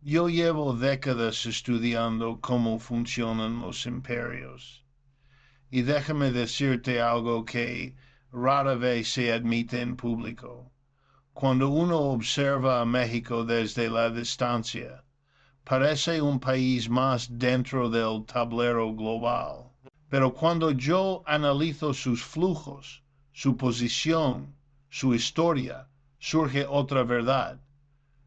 Yo llevo décadas estudiando cómo funcionan los imperios. Y déjame decirte algo que rara vez se admite en público. Cuando uno observa a México desde la distancia, parece un país más dentro del tablero global. Pero cuando yo analizo sus flujos, su posición, su historia, surge otra verdad.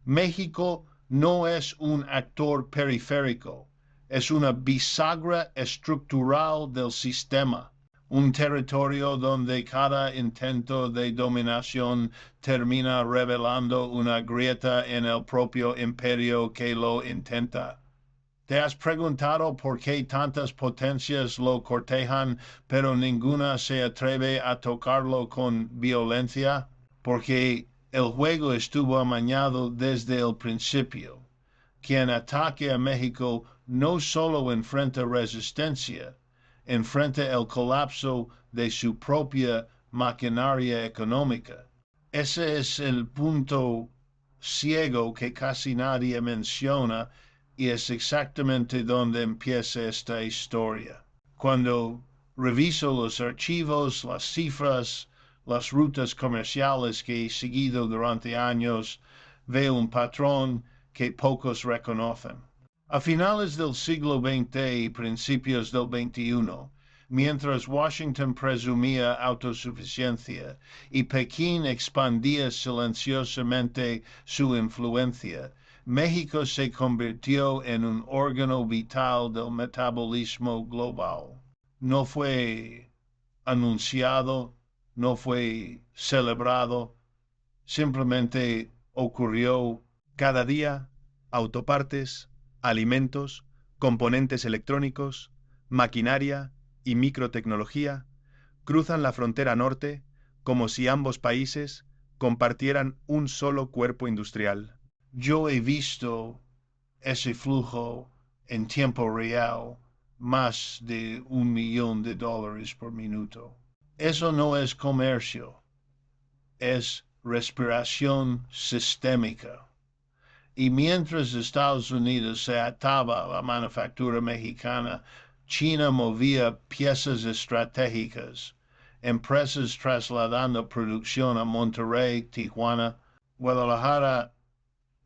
México no es un actor periférico, es una bisagra estructural del sistema, un territorio donde cada intento de dominación termina revelando una grieta en el propio imperio que lo intenta. ¿Te has preguntado por qué tantas potencias lo cortejan, pero ninguna se atreve a tocarlo con violencia? Porque el juego estuvo amañado desde el principio. Quien ataque a México no solo enfrenta resistencia, enfrenta el colapso de su propia maquinaria económica. Ese es el punto ciego que casi nadie menciona y es exactamente donde empieza esta historia. Cuando reviso los archivos, las cifras, las rutas comerciales que he seguido durante años, veo un patrón que pocos reconocen. A finales del siglo XX y principios del XXI, mientras Washington presumía autosuficiencia y Pekín expandía silenciosamente su influencia, México se convirtió en un órgano vital del metabolismo global. No fue anunciado, no fue celebrado, simplemente ocurrió. Cada día, autopartes, alimentos, componentes electrónicos, maquinaria y microtecnología cruzan la frontera norte como si ambos países compartieran un solo cuerpo industrial. Yo he visto ese flujo en tiempo real, más de $1 millón por minuto. Eso no es comercio, es respiración sistémica. Y mientras Estados Unidos se ataba a la manufactura mexicana, China movía piezas estratégicas, empresas trasladando producción a Monterrey, Tijuana, Guadalajara,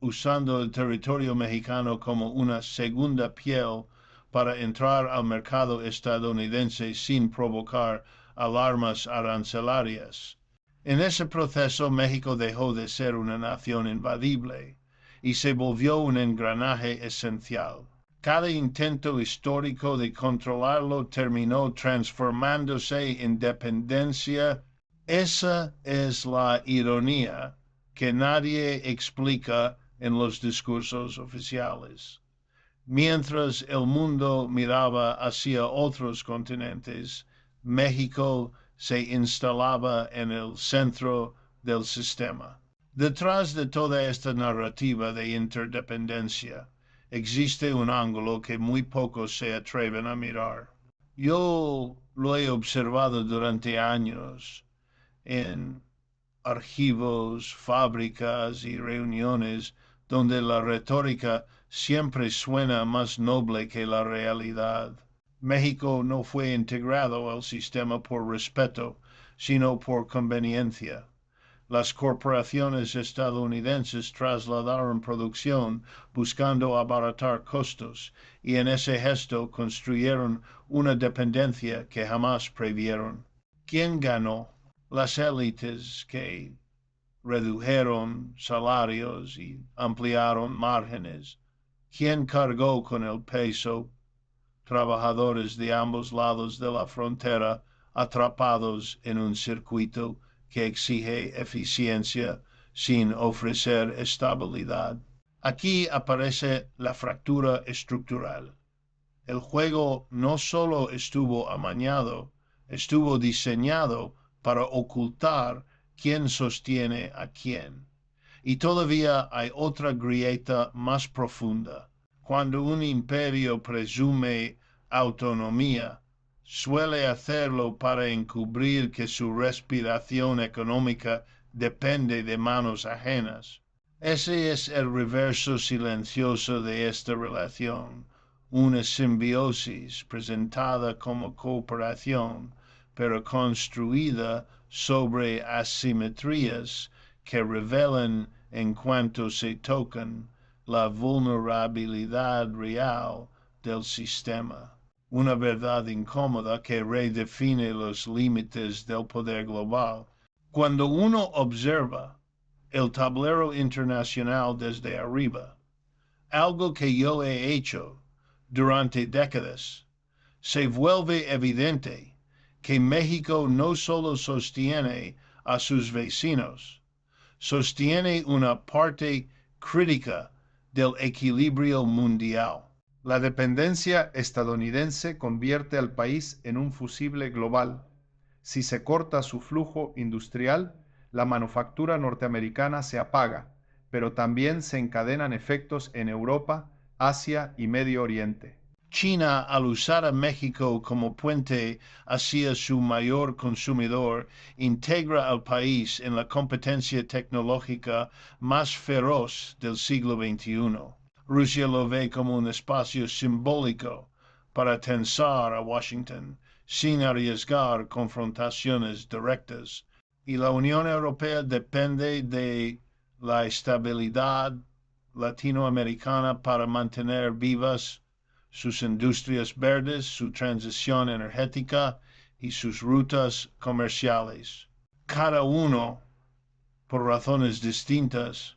usando el territorio mexicano como una segunda piel para entrar al mercado estadounidense sin provocar alarmas arancelarias. En ese proceso México dejó de ser una nación invadible y se volvió un engranaje esencial. Cada intento histórico de controlarlo terminó transformándose en dependencia. Esa es la ironía que nadie explica en los discursos oficiales. Mientras el mundo miraba hacia otros continentes, México se instalaba en el centro del sistema. Detrás de toda esta narrativa de interdependencia existe un ángulo que muy pocos se atreven a mirar. Yo lo he observado durante años en archivos, fábricas y reuniones donde la retórica siempre suena más noble que la realidad. México no fue integrado al sistema por respeto, sino por conveniencia. Las corporaciones estadounidenses trasladaron producción buscando abaratar costos y en ese gesto construyeron una dependencia que jamás previeron. ¿Quién ganó? Las élites que redujeron salarios y ampliaron márgenes. ¿Quién cargó con el peso? Trabajadores de ambos lados de la frontera atrapados en un circuito que exige eficiencia sin ofrecer estabilidad. Aquí aparece la fractura estructural. El juego no solo estuvo amañado, estuvo diseñado para ocultar quién sostiene a quién. Y todavía hay otra grieta más profunda. Cuando un imperio presume autonomía, suele hacerlo para encubrir que su respiración económica depende de manos ajenas. Ese es el reverso silencioso de esta relación, una simbiosis presentada como cooperación, pero construida sobre asimetrías que revelan en cuanto se tocan la vulnerabilidad real del sistema. Una verdad incómoda que redefine los límites del poder global. Cuando uno observa el tablero internacional desde arriba, algo que yo he hecho durante décadas, se vuelve evidente que México no solo sostiene a sus vecinos, sostiene una parte crítica del equilibrio mundial. La dependencia estadounidense convierte al país en un fusible global. Si se corta su flujo industrial, la manufactura norteamericana se apaga, pero también se encadenan efectos en Europa, Asia y Medio Oriente. China, al usar a México como puente hacia su mayor consumidor, integra al país en la competencia tecnológica más feroz del siglo XXI. Rusia lo ve como un espacio simbólico para tensar a Washington sin arriesgar confrontaciones directas. Y la Unión Europea depende de la estabilidad latinoamericana para mantener vivas sus industrias verdes, su transición energética y sus rutas comerciales. Cada uno, por razones distintas,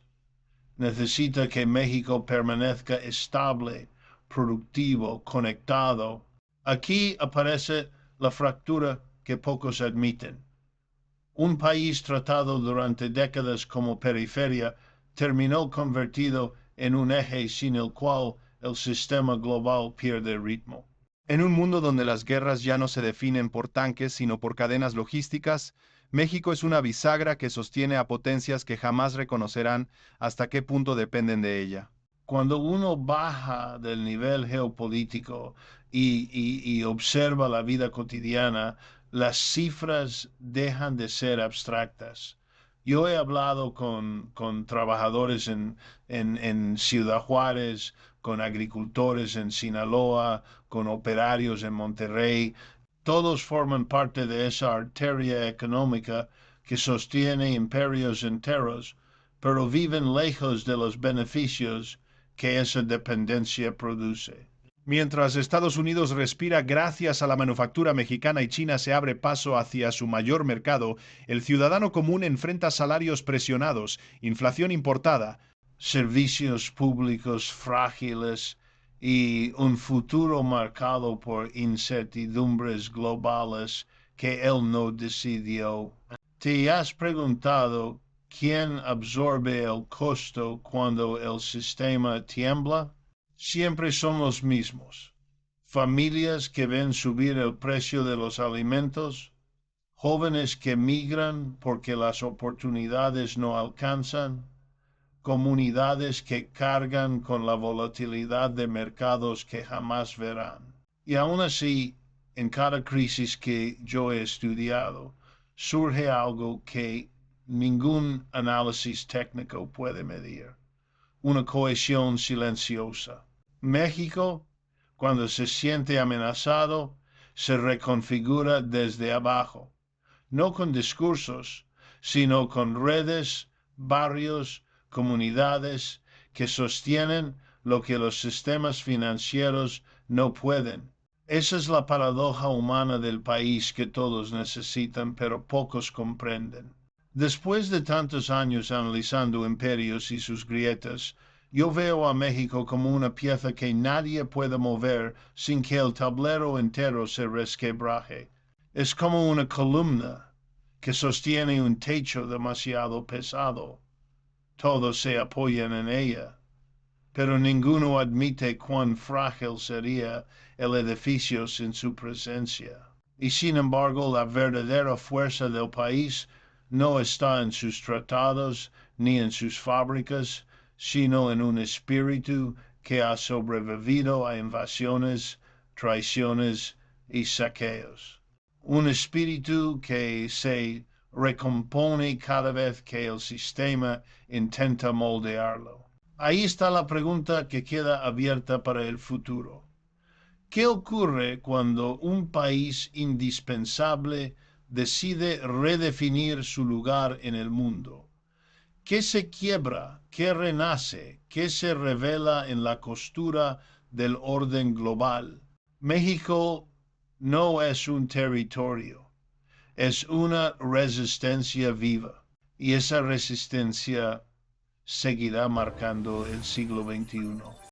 necesita que México permanezca estable, productivo, conectado. Aquí aparece la fractura que pocos admiten. Un país tratado durante décadas como periferia terminó convertido en un eje sin el cual el sistema global pierde ritmo. En un mundo donde las guerras ya no se definen por tanques, sino por cadenas logísticas, México es una bisagra que sostiene a potencias que jamás reconocerán hasta qué punto dependen de ella. Cuando uno baja del nivel geopolítico y observa la vida cotidiana, las cifras dejan de ser abstractas. Yo he hablado con trabajadores en Ciudad Juárez, con agricultores en Sinaloa, con operarios en Monterrey. Todos forman parte de esa arteria económica que sostiene imperios enteros, pero viven lejos de los beneficios que esa dependencia produce. Mientras Estados Unidos respira gracias a la manufactura mexicana y China se abre paso hacia su mayor mercado, el ciudadano común enfrenta salarios presionados, inflación importada, servicios públicos frágiles y un futuro marcado por incertidumbres globales que él no decidió. ¿Te has preguntado quién absorbe el costo cuando el sistema tiembla? Siempre son los mismos. Familias que ven subir el precio de los alimentos, jóvenes que migran porque las oportunidades no alcanzan, comunidades que cargan con la volatilidad de mercados que jamás verán. Y aún así, en cada crisis que yo he estudiado, surge algo que ningún análisis técnico puede medir, una cohesión silenciosa. México, cuando se siente amenazado, se reconfigura desde abajo, no con discursos, sino con redes, barrios, comunidades que sostienen lo que los sistemas financieros no pueden. Esa es la paradoja humana del país que todos necesitan, pero pocos comprenden. Después de tantos años analizando imperios y sus grietas, yo veo a México como una pieza que nadie puede mover sin que el tablero entero se resquebraje. Es como una columna que sostiene un techo demasiado pesado. Todos se apoyan en ella, pero ninguno admite cuán frágil sería el edificio sin su presencia. Y sin embargo, la verdadera fuerza del país no está en sus tratados ni en sus fábricas, sino en un espíritu que ha sobrevivido a invasiones, traiciones y saqueos. Un espíritu que se recompone cada vez que el sistema intenta moldearlo. Ahí está la pregunta que queda abierta para el futuro. ¿Qué ocurre cuando un país indispensable decide redefinir su lugar en el mundo? ¿Qué se quiebra? ¿Qué renace? ¿Qué se revela en la costura del orden global? México no es un territorio, es una resistencia viva y esa resistencia seguirá marcando el siglo XXI.